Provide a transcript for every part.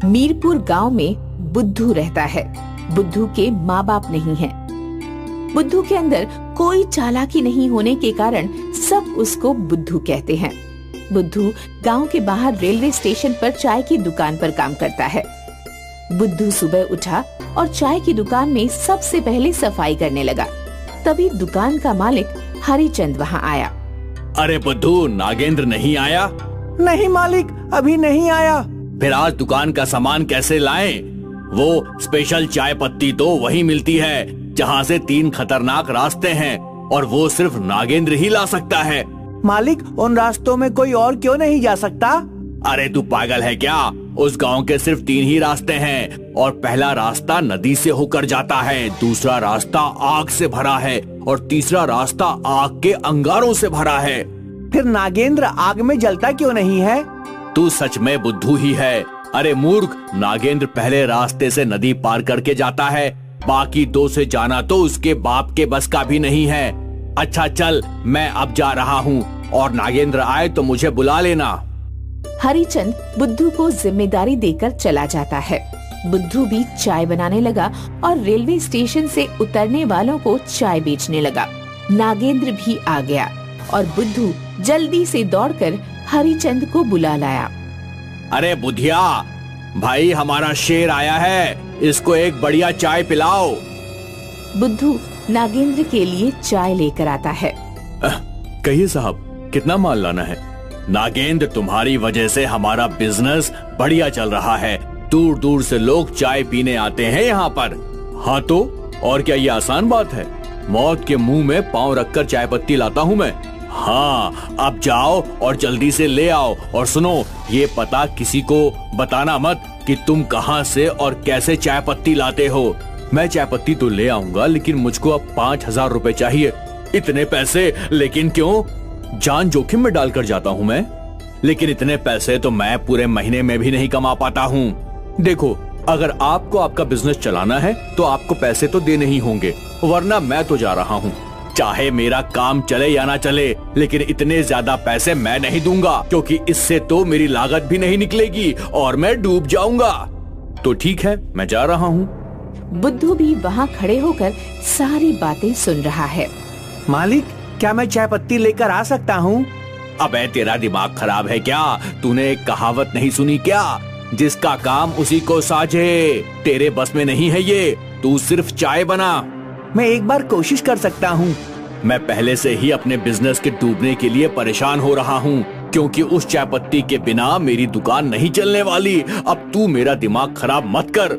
मीरपुर गांव में बुद्धू रहता है। बुद्धू के माँ बाप नहीं हैं। बुद्धू के अंदर कोई चालाकी नहीं होने के कारण सब उसको बुद्धू कहते हैं। बुद्धू गांव के बाहर रेलवे स्टेशन पर चाय की दुकान पर काम करता है। बुद्धू सुबह उठा और चाय की दुकान में सबसे पहले सफाई करने लगा। तभी दुकान का मालिक हरिचंद वहाँ आया। अरे बुद्धू, नागेंद्र नहीं आया? नहीं मालिक, अभी नहीं आया। फिर आज दुकान का सामान कैसे लाएं? वो स्पेशल चाय पत्ती तो वही मिलती है जहाँ से 3 खतरनाक रास्ते हैं और वो सिर्फ नागेंद्र ही ला सकता है। मालिक, उन रास्तों में कोई और क्यों नहीं जा सकता? अरे तू पागल है क्या? उस गांव के सिर्फ 3 ही रास्ते हैं और पहला रास्ता नदी से होकर जाता है, दूसरा रास्ता आग से भरा है और तीसरा रास्ता आग के अंगारों से भरा है। फिर नागेंद्र आग में जलता क्यों नहीं है? तू सच में बुद्धू ही है। अरे मूर्ख, नागेंद्र पहले रास्ते से नदी पार करके जाता है, बाकी 2 से जाना तो उसके बाप के बस का भी नहीं है। अच्छा चल, मैं अब जा रहा हूँ और नागेंद्र आए तो मुझे बुला लेना। हरिचंद बुद्धू को जिम्मेदारी देकर चला जाता है। बुद्धू भी चाय बनाने लगा और रेलवे स्टेशन से उतरने वालों को चाय बेचने लगा। नागेंद्र भी आ गया और बुद्धू जल्दी से दौड़कर हरिचंद को बुला लाया। अरे बुधिया भाई, हमारा शेर आया है, इसको एक बढ़िया चाय पिलाओ। बुद्धू नागेंद्र के लिए चाय लेकर आता है। कहिए साहब, कितना माल लाना है? नागेंद्र, तुम्हारी वजह से हमारा बिजनेस बढ़िया चल रहा है। दूर दूर से लोग चाय पीने आते हैं यहाँ पर। हाँ तो और क्या ये आसान बात है? मौत के मुंह में पांव रखकर चाय पत्ती लाता हूँ मैं। हाँ, अब जाओ और जल्दी से ले आओ। और सुनो, ये पता किसी को बताना मत कि तुम कहाँ से और कैसे चाय पत्ती लाते हो। मैं चाय पत्ती तो ले आऊंगा, लेकिन मुझको अब 5,000 रुपए चाहिए। इतने पैसे? लेकिन क्यों? जान जोखिम में डालकर जाता हूँ मैं, लेकिन इतने पैसे तो मैं पूरे महीने में भी नहीं कमा पाता हूँ। देखो, अगर आपको आपका बिजनेस चलाना है तो आपको पैसे तो देने ही होंगे, वरना मैं तो जा रहा हूँ। चाहे मेरा काम चले या ना चले, लेकिन इतने ज्यादा पैसे मैं नहीं दूंगा, क्योंकि इससे तो मेरी लागत भी नहीं निकलेगी और मैं डूब जाऊंगा। तो ठीक है, मैं जा रहा हूँ। बुद्धू भी वहाँ खड़े होकर सारी बातें सुन रहा है। मालिक, क्या मैं चाय पत्ती लेकर आ सकता हूँ? अबे तेरा दिमाग खराब है क्या? तूने एक कहावत नहीं सुनी क्या? जिसका काम उसी को साझे। तेरे बस में नहीं है ये, तू सिर्फ चाय बना। मैं एक बार कोशिश कर सकता हूँ। मैं पहले से ही अपने बिजनेस के डूबने के लिए परेशान हो रहा हूँ, क्योंकि उस चाय पत्ती के बिना मेरी दुकान नहीं चलने वाली। अब तू मेरा दिमाग खराब मत कर।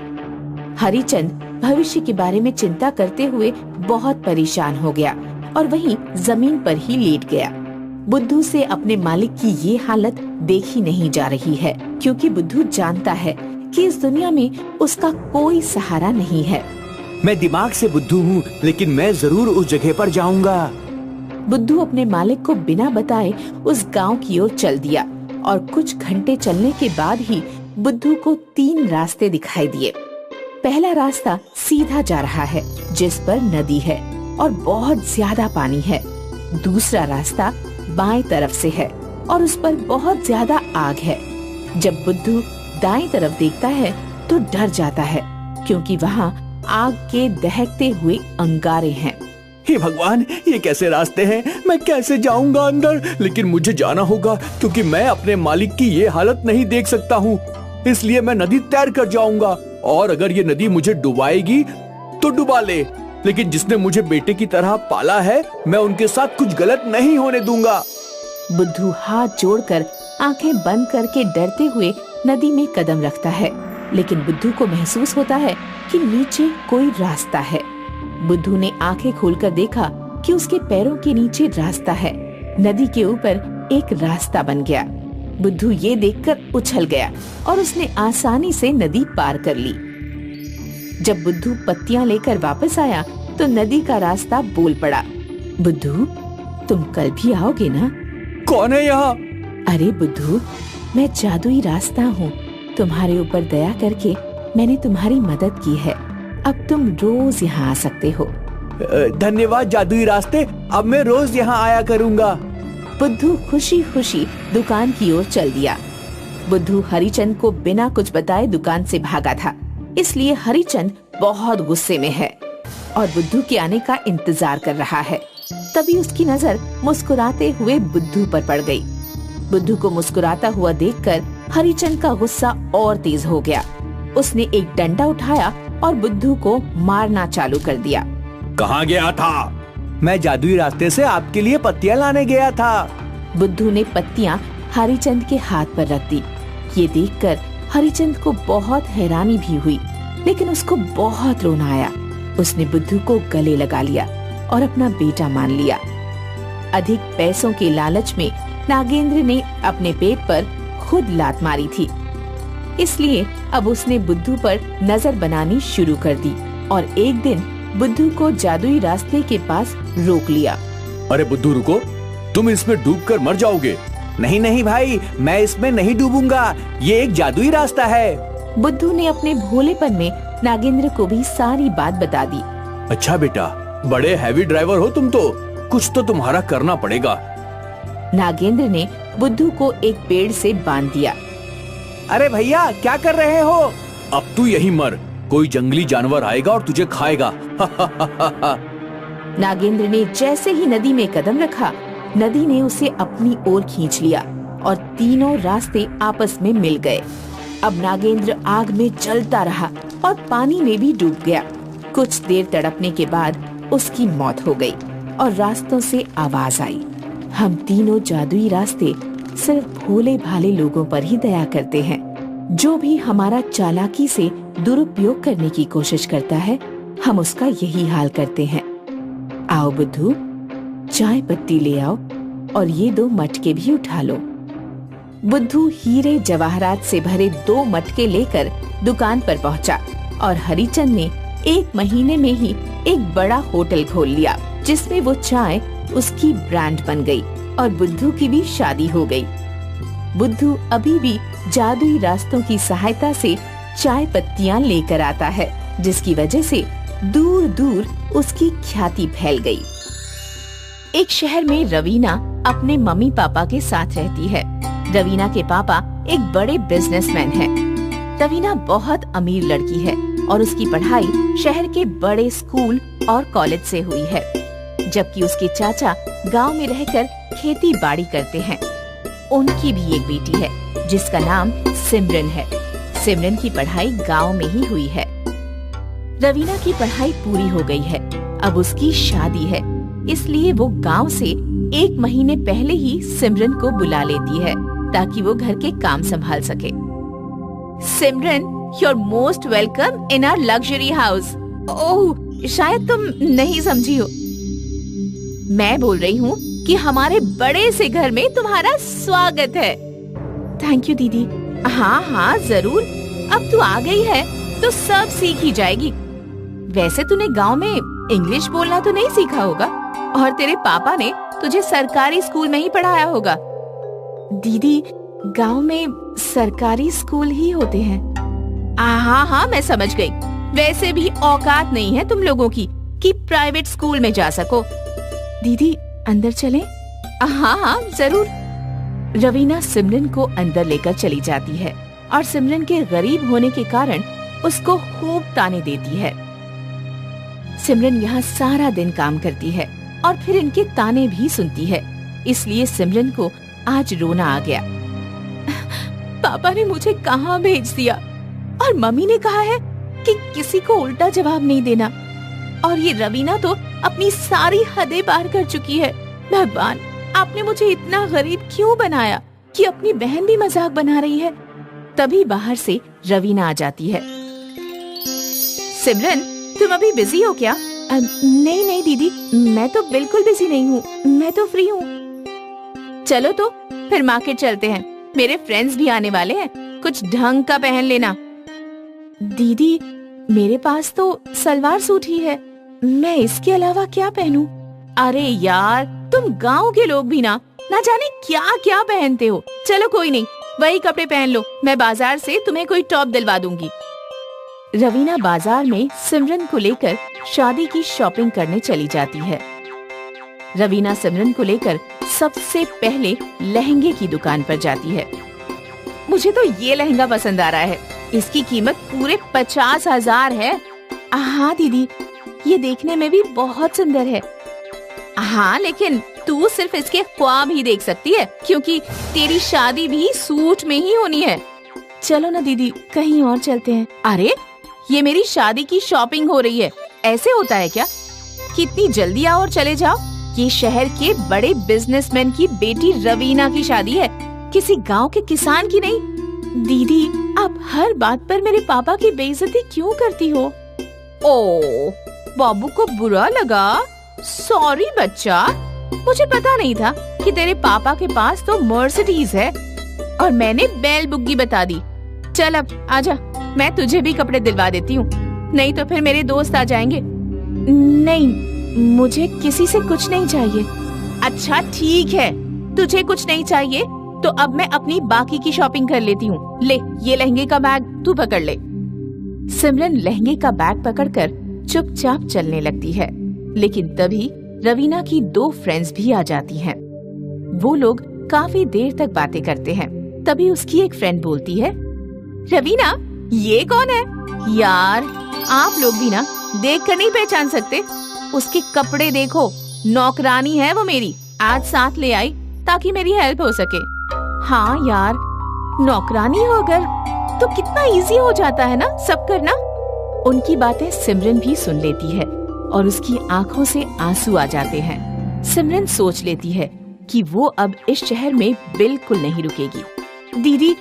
हरिचंद भविष्य के बारे में चिंता करते हुए बहुत परेशान हो गया और वहीं जमीन पर ही लेट गया। बुद्धू से अपने मालिक की ये हालत देखी नहीं जा रही है, क्योंकि बुद्धू जानता है कि इस दुनिया में उसका कोई सहारा नहीं है। मैं दिमाग से बुद्धू हूँ, लेकिन मैं जरूर उस जगह पर जाऊंगा। बुद्धू अपने मालिक को बिना बताए उस गांव की ओर चल दिया और कुछ घंटे चलने के बाद ही बुद्धू को 3 रास्ते दिखाई दिए। पहला रास्ता सीधा जा रहा है, जिस पर नदी है और बहुत ज्यादा पानी है। दूसरा रास्ता बाएं तरफ से है और उस पर बहुत ज्यादा आग है। जब बुद्धू दाएं तरफ देखता है तो डर जाता है, क्योंकि वहाँ आग के दहकते हुए अंगारे हैं। हे भगवान, ये कैसे रास्ते हैं? मैं कैसे जाऊंगा अंदर? लेकिन मुझे जाना होगा, क्योंकि मैं अपने मालिक की ये हालत नहीं देख सकता हूँ। इसलिए मैं नदी तैर कर जाऊंगा, और अगर ये नदी मुझे डुबाएगी तो डुबा ले, लेकिन जिसने मुझे बेटे की तरह पाला है, मैं उनके साथ कुछ गलत नहीं होने दूंगा। बुद्धू हाथ जोड़कर आंखें बंद करके डरते हुए नदी में कदम रखता है, लेकिन बुद्धू को महसूस होता है कि नीचे कोई रास्ता है। बुद्धू ने आंखें खोलकर देखा कि उसके पैरों के नीचे रास्ता है। नदी के ऊपर एक रास्ता बन गया। बुद्धू ये देखकर उछल गया और उसने आसानी से नदी पार कर ली। जब बुद्धू पत्तियां लेकर वापस आया तो नदी का रास्ता बोल पड़ा, बुद्धू, तुम कल भी आओगे ना? कौन है यहाँ? अरे बुद्धू, मैं जादुई रास्ता हूँ। तुम्हारे ऊपर दया करके मैंने तुम्हारी मदद की है। अब तुम रोज यहाँ आ सकते हो। धन्यवाद जादुई रास्ते, अब मैं रोज यहाँ आया करूँगा। बुद्धू खुशी खुशी दुकान की ओर चल दिया। बुद्धू हरिचंद को बिना कुछ बताए दुकान से भागा था, इसलिए हरिचंद बहुत गुस्से में है और बुद्धू के आने का इंतजार कर रहा है। तभी उसकी नजर मुस्कुराते हुए बुद्धू पर पड़ गई। बुद्धू को मुस्कुराता हुआ देखकर हरिचंद का गुस्सा और तेज हो गया। उसने एक डंडा उठाया और बुद्धू को मारना चालू कर दिया। कहाँ गया था? मैं जादुई रास्ते से आपके लिए पत्तियां लाने गया था। बुद्धू ने पत्तियां हरिचंद के हाथ पर रख दी। ये देखकर हरिचंद को बहुत हैरानी भी हुई, लेकिन उसको बहुत रोना आया। उसने बुद्धू को गले लगा लिया और अपना बेटा मान लिया। अधिक पैसों के लालच में नागेंद्र ने अपने पेट पर खुद लात मारी थी, इसलिए अब उसने बुद्धू पर नजर बनानी शुरू कर दी और एक दिन बुद्धू को जादुई रास्ते के पास रोक लिया। अरे बुद्धू रुको, तुम इसमें डूबकर मर जाओगे। नहीं नहीं भाई, मैं इसमें नहीं डूबूंगा, ये एक जादुई रास्ता है। बुद्धू ने अपने भोलेपन में नागेंद्र को भी सारी बात बता दी। अच्छा बेटा, बड़े हैवी ड्राइवर हो तुम तो, कुछ तो तुम्हारा करना पड़ेगा। नागेंद्र ने बुद्धू को एक पेड़ से बांध दिया। अरे भैया, क्या कर रहे हो? अब तू यही मर, कोई जंगली जानवर आएगा और तुझे खाएगा। नागेंद्र ने जैसे ही नदी में कदम रखा, नदी ने उसे अपनी ओर खींच लिया और तीनों रास्ते आपस में मिल गए। अब नागेंद्र आग में जलता रहा और पानी में भी डूब गया। कुछ देर तड़पने के बाद उसकी मौत हो गई और रास्तों से आवाज आई, हम तीनों जादुई रास्ते सिर्फ भोले भाले लोगों पर ही दया करते हैं। जो भी हमारा चालाकी से दुरुपयोग करने की कोशिश करता है, हम उसका यही हाल करते हैं। आओ बुद्धू, चाय पत्ती ले आओ और ये 2 मटके भी उठा लो। बुद्धू हीरे जवाहरात से भरे 2 मटके लेकर दुकान पर पहुंचा और हरिचंद ने 1 महीने में ही एक बड़ा होटल खोल लिया, जिसमें वो चाय उसकी ब्रांड बन गई और बुद्धू की भी शादी हो गई। बुद्धू अभी भी जादुई रास्तों की सहायता से चाय पत्तियां लेकर आता है, जिसकी वजह से दूर दूर उसकी ख्याति फैल गई। एक शहर में रवीना अपने मम्मी पापा के साथ रहती है। रवीना के पापा एक बड़े बिजनेसमैन हैं। रवीना बहुत अमीर लड़की है और उसकी पढ़ाई शहर के बड़े स्कूल और कॉलेज से हुई है, जबकि उसके चाचा गांव में रहकर खेती बाड़ी करते हैं। उनकी भी एक बेटी है जिसका नाम सिमरन है। सिमरन की पढ़ाई गांव में ही हुई है। रवीना की पढ़ाई पूरी हो गई है, अब उसकी शादी है, इसलिए वो गांव से 1 महीने पहले ही सिमरन को बुला लेती है ताकि वो घर के काम संभाल सके। सिमरन, you're most welcome in our luxury house. ओह, शायद तुम नहीं समझी हो। मैं बोल रही हूँ कि हमारे बड़े से घर में तुम्हारा स्वागत है। थैंक यू दीदी। हाँ हाँ जरूर, अब तू आ गई है तो सब सीख ही जाएगी। वैसे तूने गांव में इंग्लिश बोलना तो नहीं सीखा होगा और तेरे पापा ने तुझे सरकारी स्कूल में ही पढ़ाया होगा। दीदी, गांव में सरकारी स्कूल ही होते हैं। हाँ हाँ मैं समझ गई। वैसे भी औकात नहीं है तुम लोगों की कि प्राइवेट स्कूल में जा सको। दीदी अंदर चलें? हाँ हाँ जरूर। रवीना सिमरन को अंदर लेकर चली जाती है और सिमरन के गरीब होने के कारण उसको खूब ताने देती है। सिमरन यहाँ सारा दिन काम करती है और फिर इनके ताने भी सुनती है, इसलिए सिमरन को आज रोना आ गया। पापा ने मुझे कहाँ भेज दिया और मम्मी ने कहा है कि किसी को उल्टा जवाब नहीं देना, और ये रवीना तो अपनी सारी हदें पार कर चुकी है। भगवान, आपने मुझे इतना गरीब क्यों बनाया कि अपनी बहन भी मजाक बना रही है। तभी बाहर से रवीना आ जाती है। सिमरन, तुम अभी बिजी हो क्या? नहीं नहीं दीदी, मैं तो बिल्कुल बिजी नहीं हूँ, मैं तो फ्री हूँ। चलो तो फिर मार्केट चलते हैं, मेरे फ्रेंड्स भी आने वाले हैं, कुछ ढंग का पहन लेना। दीदी, मेरे पास तो सलवार सूट ही है, मैं इसके अलावा क्या पहनूं? अरे यार, तुम गांव के लोग भी ना जाने क्या क्या पहनते हो। चलो कोई नहीं, वही कपड़े पहन लो, मैं बाजार से तुम्हें कोई टॉप दिलवा दूंगी। रवीना बाजार में सिमरन को लेकर शादी की शॉपिंग करने चली जाती है। रवीना सिमरन को लेकर सबसे पहले लहंगे की दुकान पर जाती है। मुझे तो ये लहंगा पसंद आ रहा है। इसकी कीमत पूरे 50,000 है। हाँ दीदी, ये देखने में भी बहुत सुंदर है। हाँ, लेकिन तू सिर्फ इसके ख्वाब ही देख सकती है, क्योंकि तेरी शादी भी सूट में ही होनी है। चलो ना दीदी, कहीं और चलते हैं। अरे, ये मेरी शादी की शॉपिंग हो रही है, ऐसे होता है क्या? कितनी जल्दी आओ और चले जाओ। ये शहर के बड़े बिजनेसमैन की बेटी रवीना की शादी है, किसी गांव के किसान की नहीं। दीदी, आप हर बात पर मेरे पापा की बेइज्जती क्यों करती हो? ओ, बाबू को बुरा लगा? सॉरी बच्चा, मुझे पता नहीं था कि तेरे पापा के पास तो मर्सिडीज है और मैंने बैल बुग्गी बता दी। चल अब आजा, मैं तुझे भी कपड़े दिलवा देती हूँ, नहीं तो फिर मेरे दोस्त आ जाएंगे। नहीं, मुझे किसी से कुछ नहीं चाहिए। अच्छा ठीक है, तुझे कुछ नहीं चाहिए तो अब मैं अपनी बाकी की शॉपिंग कर लेती हूँ। ले, ये लहंगे का बैग तू पकड़ ले। सिमरन लहंगे का बैग पकड़कर चुपचाप चलने लगती है, लेकिन तभी रवीना की 2 फ्रेंड्स भी आ जाती हैं। वो लोग काफी देर तक बातें करते हैं। तभी उसकी एक फ्रेंड बोलती है, रवीना, ये कौन है? यार, आप लोग भी ना देख कर नहीं पहचान सकते? उसके कपड़े देखो, नौकरानी है वो मेरी, आज साथ ले आई ताकि मेरी हेल्प हो सके। हाँ यार, नौकरानी हो अगर तो कितना इजी हो जाता है ना सब करना। उनकी बातें सिमरन भी सुन लेती है और उसकी आंखों से आंसू आ जाते हैं। सिमरन सोच लेती है कि वो अब इस शहर में बिल्कुल नहीं रुकेगी। दीदी,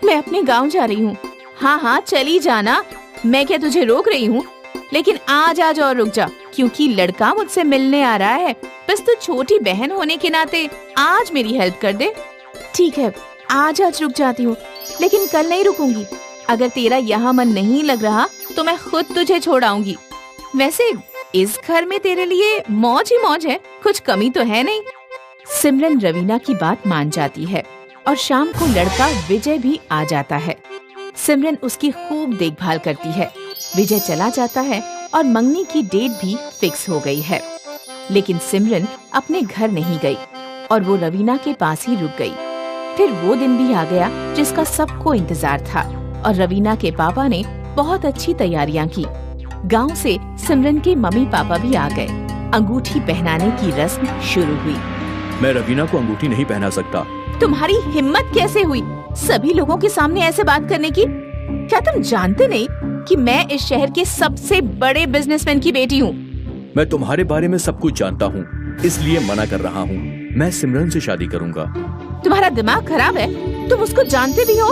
मैं अपने गांव जा रही हूँ। हाँ हाँ, चली जाना, मैं क्या तुझे रोक रही हूँ? लेकिन आज और रुक जा, क्योंकि लड़का मुझसे मिलने आ रहा है। बस तू छोटी बहन होने के नाते आज मेरी हेल्प कर दे। ठीक है, आज रुक जाती हूँ, लेकिन कल नहीं रुकूंगी। अगर तेरा यहाँ मन नहीं लग रहा तो मैं खुद तुझे छोड़ आऊंगी। वैसे इस घर में तेरे लिए मौज ही मौज है, कुछ कमी तो है नहीं। सिमरन रवीना की बात मान जाती है और शाम को लड़का विजय भी आ जाता है। सिमरन उसकी खूब देखभाल करती है। विजय चला जाता है और मंगनी की डेट भी फिक्स हो गई है। लेकिन सिमरन अपने घर नहीं गई और वो रवीना के पास ही रुक गई। फिर वो दिन भी आ गया जिसका सबको इंतजार था और रवीना के पापा ने बहुत अच्छी तैयारियां की। गांव से सिमरन के मम्मी पापा भी आ गए। अंगूठी पहनाने की रस्म शुरू हुई। मैं रवीना को अंगूठी नहीं पहना सकता। तुम्हारी हिम्मत कैसे हुई सभी लोगों के सामने ऐसे बात करने की? क्या तुम जानते नहीं कि मैं इस शहर के सबसे बड़े बिजनेसमैन की बेटी हूँ? मैं तुम्हारे बारे में सब कुछ जानता हूँ, इसलिए मना कर रहा हूँ। मैं सिमरन से शादी करूँगा। तुम्हारा दिमाग खराब है? तुम उसको जानते भी हो?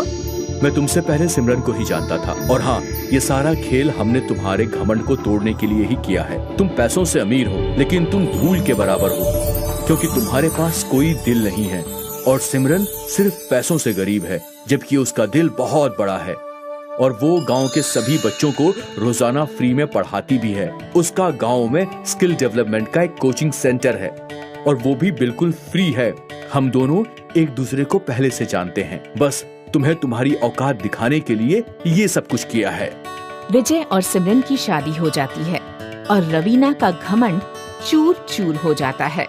मैं तुमसे पहले सिमरन को ही जानता था। और हाँ, ये सारा खेल हमने तुम्हारे घमंड को तोड़ने के लिए ही किया है। तुम पैसों से अमीर हो, लेकिन तुम धूल के बराबर हो, क्योंकि तुम्हारे पास कोई दिल नहीं है। और सिमरन सिर्फ पैसों से गरीब है, जबकि उसका दिल बहुत बड़ा है और वो गांव के सभी बच्चों को रोजाना फ्री में पढ़ाती भी है। उसका गांव में स्किल डेवलपमेंट का एक कोचिंग सेंटर है और वो भी बिल्कुल फ्री है। हम दोनों एक दूसरे को पहले से जानते हैं, बस तुम्हें तुम्हारी औकात दिखाने के लिए ये सब कुछ किया है। विजय और सिमरन की शादी हो जाती है और रवीना का घमंड चूर चूर हो जाता है।